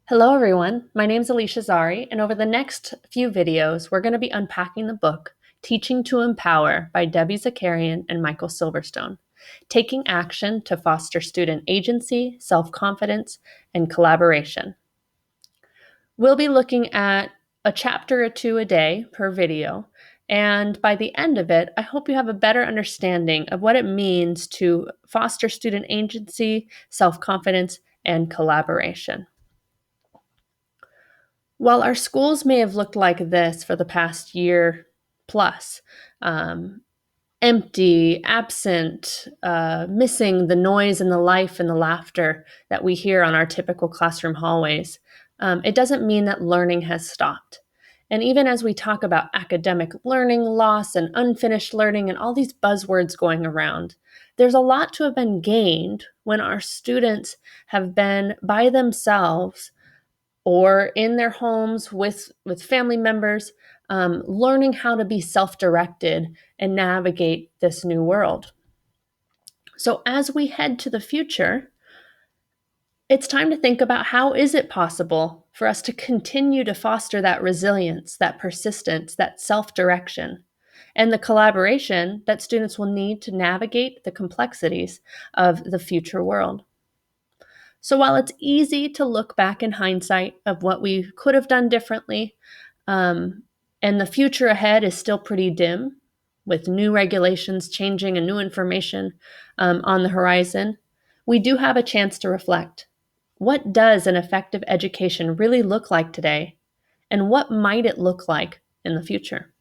Hello, everyone. My name is Alicia Zari, and over the next few videos, we're going to be unpacking the book Teaching to Empower by Debbie Zakarian and Michael Silverstone, taking action to foster student agency, self-confidence, and collaboration. We'll be looking at a chapter or two a day per video, and by the end of it, I hope you have a better understanding of what it means to foster student agency, self-confidence, and collaboration. While our schools may have looked like this for the past year plus, um, empty, absent, missing the noise and the life and the laughter that we hear on our typical classroom hallways, it doesn't mean that learning has stopped. And even as we talk about academic learning loss and unfinished learning and all these buzzwords going around, there's a lot to have been gained when our students have been by themselves or in their homes with family members, learning how to be self-directed and navigate this new world. So as we head to the future, it's time to think about how is it possible for us to continue to foster that resilience, that persistence, that self-direction, and the collaboration that students will need to navigate the complexities of the future world. So while it's easy to look back in hindsight of what we could have done differently, and the future ahead is still pretty dim with new regulations changing and new information on the horizon, we do have a chance to reflect. What does an effective education really look like today? And what might it look like in the future?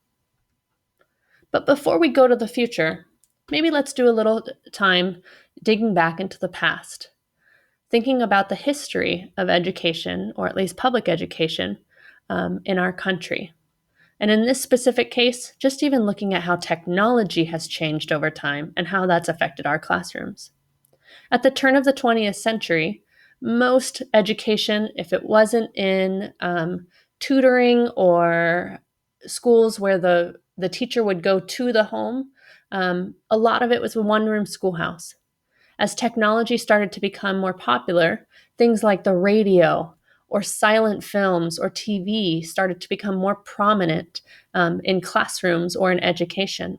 But before we go to the future, maybe let's do a little time digging back into the past, thinking about the history of education, or at least public education, in our country. And in this specific case, just even looking at how technology has changed over time and how that's affected our classrooms. At the turn of the 20th century, most education, if it wasn't in tutoring or schools where the teacher would go to the home, a lot of it was a one-room schoolhouse. As technology started to become more popular, things like the radio or silent films or TV started to become more prominent in classrooms or in education.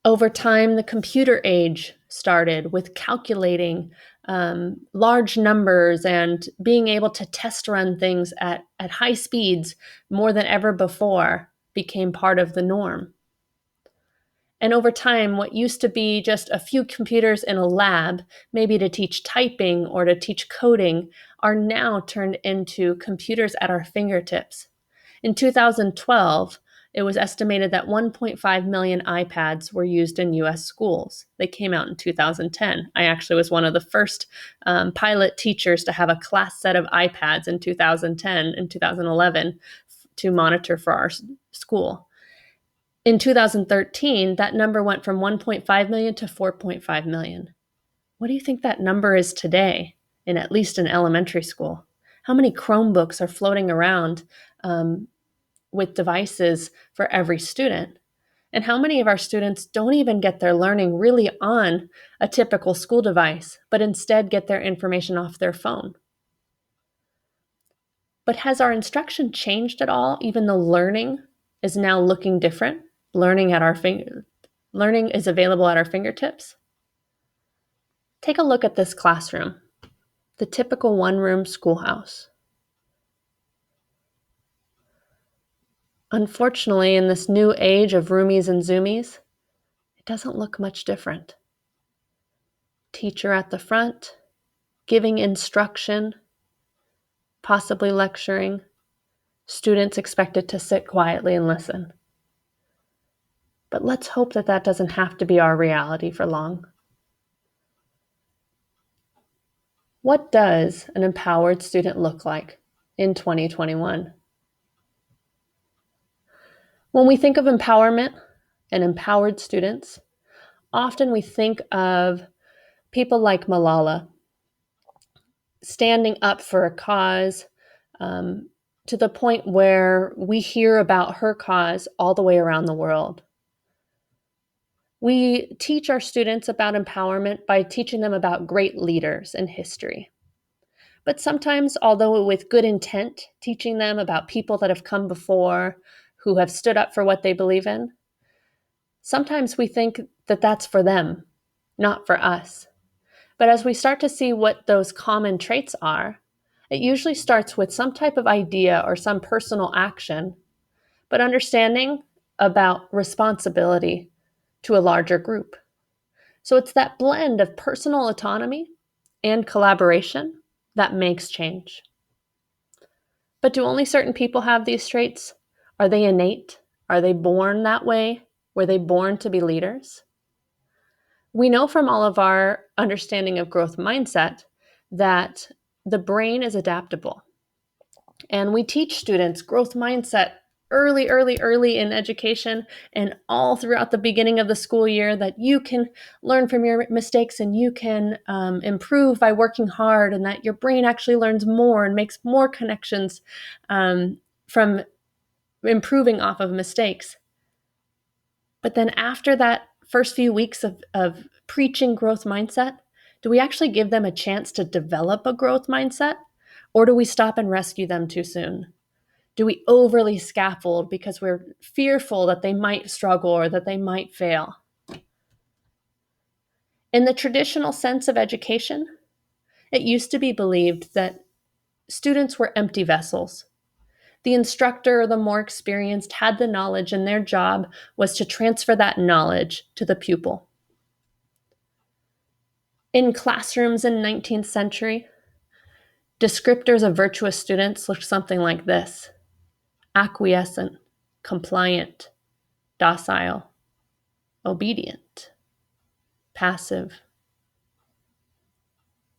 Over time, the computer age started with calculating large numbers and being able to test run things at high speeds more than ever before became part of the norm. And over time, what used to be just a few computers in a lab, maybe to teach typing or to teach coding, are now turned into computers at our fingertips. In 2012, it was estimated that 1.5 million iPads were used in US schools. They came out in 2010. I actually was one of the first pilot teachers to have a class set of iPads in 2010 and 2011 to monitor for our school. In 2013, that number went from 1.5 million to 4.5 million. What do you think that number is today, in at least in elementary school? How many Chromebooks are floating around with devices for every student? And how many of our students don't even get their learning really on a typical school device, but instead get their information off their phone? But has our instruction changed at all, even though learning is now looking different? Learning is available at our fingertips. Take a look at this classroom, the typical one-room schoolhouse. Unfortunately, in this new age of roomies and zoomies, it doesn't look much different. Teacher at the front, giving instruction, possibly lecturing, students expected to sit quietly and listen. But let's hope that that doesn't have to be our reality for long. What does an empowered student look like in 2021? When we think of empowerment and empowered students, often we think of people like Malala standing up for a cause, to the point where we hear about her cause all the way around the world. We teach our students about empowerment by teaching them about great leaders in history. But sometimes, although with good intent, teaching them about people that have come before, who have stood up for what they believe in, sometimes we think that that's for them, not for us. But as we start to see what those common traits are, it usually starts with some type of idea or some personal action, but understanding about responsibility to a larger group. So it's that blend of personal autonomy and collaboration that makes change. But do only certain people have these traits? Are they innate? Are they born that way? Were they born to be leaders? We know from all of our understanding of growth mindset that the brain is adaptable. And we teach students growth mindset early in education and all throughout the beginning of the school year, that you can learn from your mistakes and you can improve by working hard, and that your brain actually learns more and makes more connections from improving off of mistakes. But then after that first few weeks of preaching growth mindset, do we actually give them a chance to develop a growth mindset? Or do we stop and rescue them too soon? Do we overly scaffold because we're fearful that they might struggle or that they might fail? In the traditional sense of education, it used to be believed that students were empty vessels. The instructor, or the more experienced, had the knowledge, and their job was to transfer that knowledge to the pupil. In classrooms in 19th century, descriptors of virtuous students looked something like this: acquiescent, compliant, docile, obedient, passive,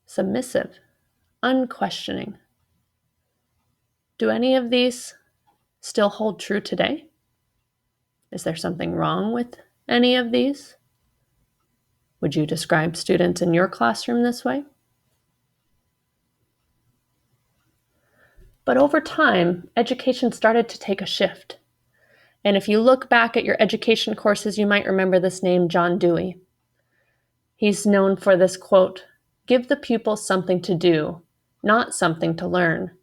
submissive, unquestioning. Do any of these still hold true today? Is there something wrong with any of these? Would you describe students in your classroom this way? But over time, education started to take a shift. And if you look back at your education courses, you might remember this name, John Dewey. He's known for this quote: "Give the pupil something to do, not something to learn,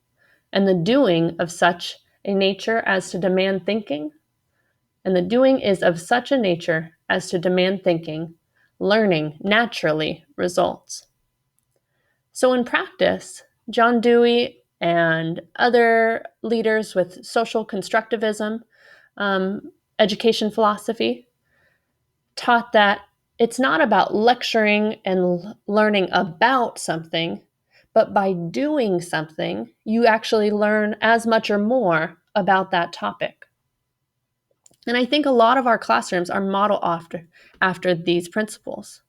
and the doing of such a nature as to demand thinking, and the doing is of such a nature as to demand thinking, learning naturally results." So in practice, John Dewey and other leaders with social constructivism, education philosophy, taught that it's not about lecturing and learning about something, but by doing something, you actually learn as much or more about that topic. And I think a lot of our classrooms are modeled after these principles.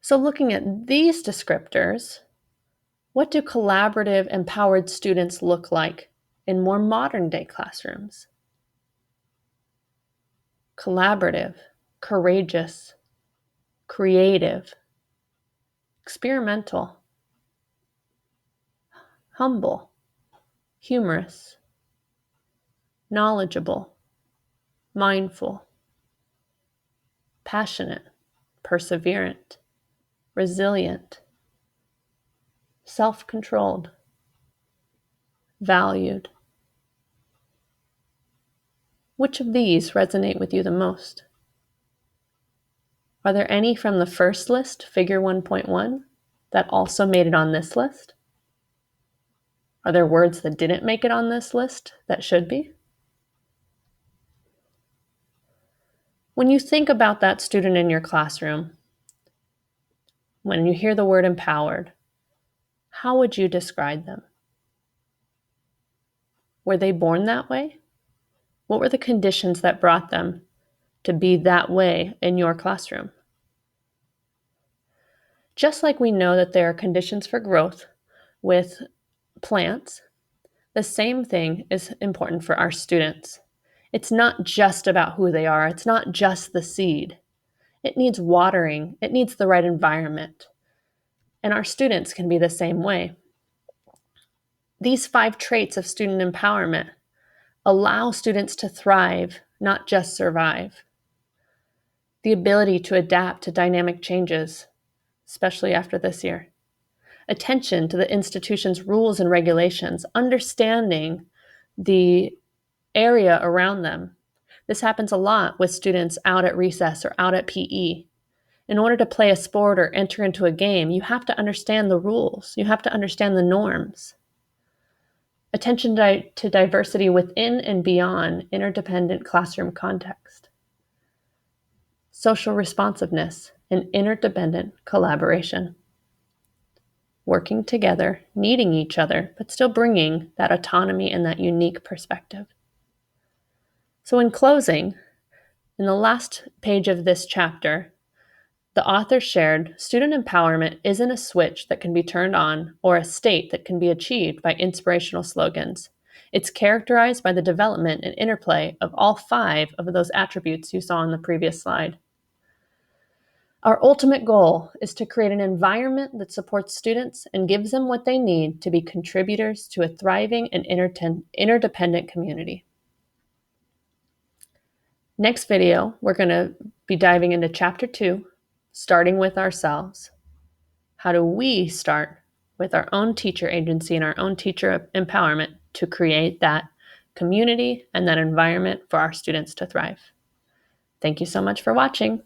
So looking at these descriptors, what do collaborative, empowered students look like in more modern day classrooms? Collaborative, courageous, creative, experimental, humble, humorous, knowledgeable, mindful, passionate, perseverant, resilient, self-controlled, valued. Which of these resonate with you the most? Are there any from the first list, figure 1.1, that also made it on this list? Are there words that didn't make it on this list that should be? When you think about that student in your classroom, when you hear the word empowered, how would you describe them? Were they born that way? What were the conditions that brought them to be that way in your classroom? Just like we know that there are conditions for growth with plants, the same thing is important for our students. It's not just about who they are. It's not just the seed. It needs watering. It needs the right environment. And our students can be the same way. These 5 traits of student empowerment allow students to thrive, not just survive. The ability to adapt to dynamic changes, especially after this year. attention to the institution's rules and regulations, understanding the area around them. This happens a lot with students out at recess or out at PE. In order to play a sport or enter into a game, you have to understand the rules. You have to understand the norms. Attention to diversity within and beyond interdependent classroom context. Social responsiveness and interdependent collaboration. Working together, needing each other, but still bringing that autonomy and that unique perspective. So in closing, in the last page of this chapter, the author shared, student empowerment isn't a switch that can be turned on or a state that can be achieved by inspirational slogans. It's characterized by the development and interplay of all 5 of those attributes you saw on the previous slide. Our ultimate goal is to create an environment that supports students and gives them what they need to be contributors to a thriving and interdependent community. Next video, we're going to be diving into Chapter 2, starting with ourselves. How do we start with our own teacher agency and our own teacher empowerment to create that community and that environment for our students to thrive? Thank you so much for watching.